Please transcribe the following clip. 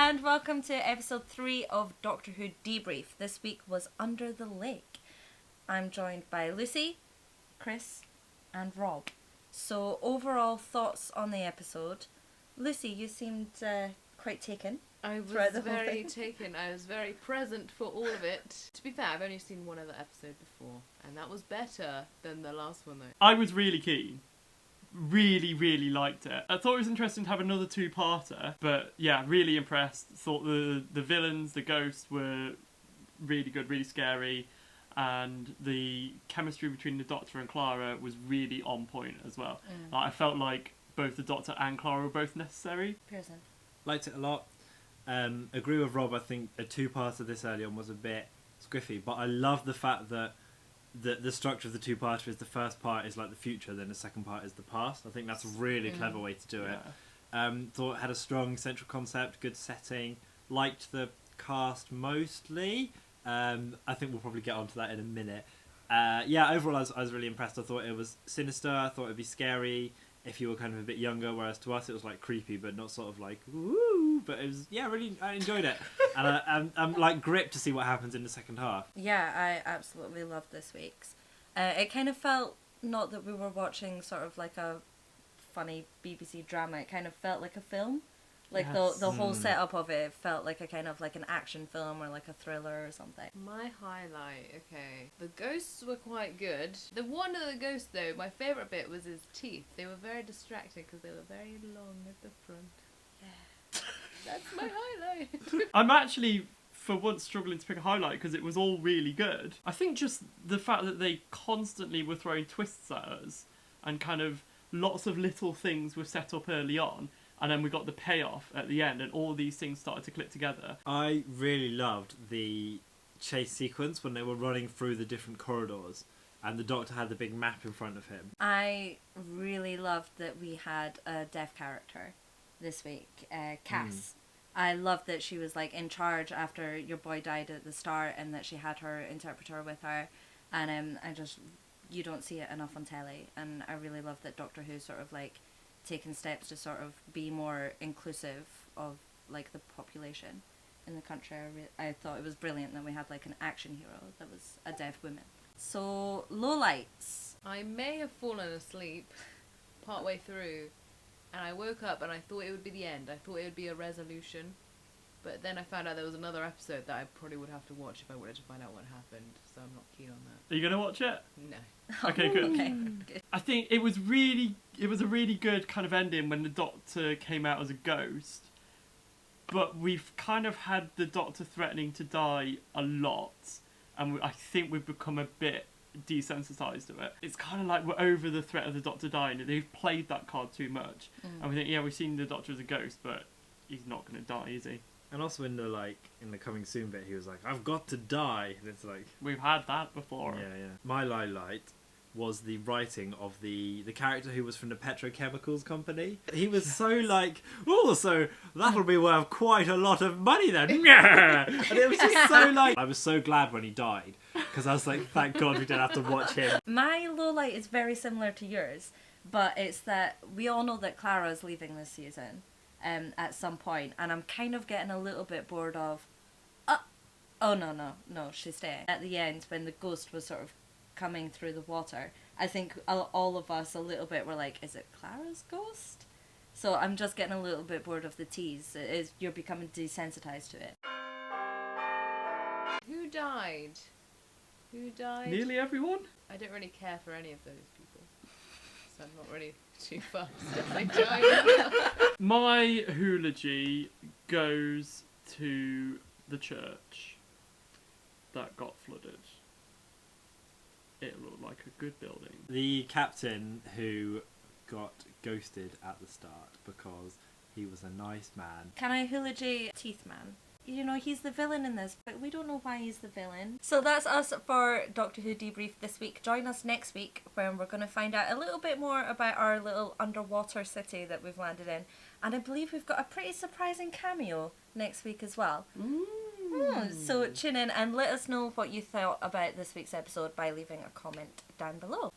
and welcome to episode 3 of Doctor Who Debrief. This week was Under the Lake. I'm joined by Lucy, Chris, and Rob. So, overall thoughts on the episode. Lucy, you seemed quite taken. I was very taken. I was very present for all of it. To be fair, I've only seen one other episode before, and that was better than the last one, though. I was really keen. Really liked it. I thought it was interesting to have another two-parter, but yeah, really impressed. Thought the villains, the ghosts, were really good, really scary, and the chemistry between the Doctor and Clara was really on point as well. I felt like both the Doctor and Clara were both necessary. Pearson. Liked it a lot. Agree with Rob, I think a two-parter this early on was a bit squiffy, but I love the fact that the structure of the two-parter is the first part is like the future, then the second part is the past. I think that's a really clever way to do it. Thought it had a strong central concept, good setting. Liked the cast mostly. I think we'll probably get onto that in a minute. Overall I was really impressed. I thought it was sinister. I thought it'd be scary if you were kind of a bit younger, whereas to us it was like creepy, but not sort of like woo. But it was really I enjoyed it, and I'm like gripped to see what happens in the second half. Yeah, I absolutely loved this week's. It kind of felt not that we were watching sort of like a funny BBC drama. It kind of felt like a film. Like Yes. the whole setup of it felt like a kind of like an action film or like a thriller or something. My highlight, okay. The ghosts were quite good. The one of the ghosts, though, my favourite bit was his teeth. They were very distracting because they were very long at the front. Yeah. That's my highlight. I'm actually, for once, struggling to pick a highlight because it was all really good. I think just the fact that they constantly were throwing twists at us and kind of lots of little things were set up early on, and then we got the payoff at the end and all these things started to click together. I really loved the chase sequence when they were running through the different corridors and the Doctor had the big map in front of him. I really loved that we had a deaf character this week, Cass. I loved that she was like in charge after your boy died at the start and that she had her interpreter with her, and you don't see it enough on telly, and I really love that Doctor Who sort of like taken steps to sort of be more inclusive of like the population in the country. I thought it was brilliant that we had like an action hero that was a deaf woman. So, Lowlights. I may have fallen asleep partway through, and I woke up and I thought it would be the end. I thought it would be a resolution, but then I found out there was another episode that I probably would have to watch if I wanted to find out what happened, so I'm not keen on that. Are you going to watch it? No. Okay, good. Okay, good. I think it was a really good kind of ending when the Doctor came out as a ghost, but we've kind of had the Doctor threatening to die a lot, and I think we've become a bit desensitized to it. It's kind of like we're over the threat of the Doctor dying. They've played that card too much, and we think, yeah, we've seen the Doctor as a ghost, but he's not going to die, is he? And also in the coming soon bit, he was like, "I've got to die." And it's like, We've had that before. yeah. My highlight was the writing of the character who was from the petrochemicals company. He was so like, "Oh, so that'll be worth quite a lot of money then." And it was just so like, I was so glad when he died because I was like, thank God we didn't have to watch him. My lowlight is very similar to yours, but it's that we all know that Clara is leaving this season at some point, and I'm kind of getting a little bit bored of, oh no, she's staying. At the end, when the ghost was sort of coming through the water, I think all of us a little bit were like, is it Clara's ghost? So I'm just getting a little bit bored of the tease. You're becoming desensitized to it. Who died? Nearly everyone? I don't really care for any of those people, so I'm not really too fussed if they died. My eulogy goes to the church that got flooded. It looked like a good building. The captain who got ghosted at the start because he was a nice man. Can I eulogy Teeth Man? You know, he's the villain in this, but we don't know why he's the villain. So that's us for Doctor Who Debrief this week. Join us next week when we're going to find out a little bit more about our little underwater city that we've landed in. And I believe we've got a pretty surprising cameo next week as well. So tune in and let us know what you thought about this week's episode by leaving a comment down below.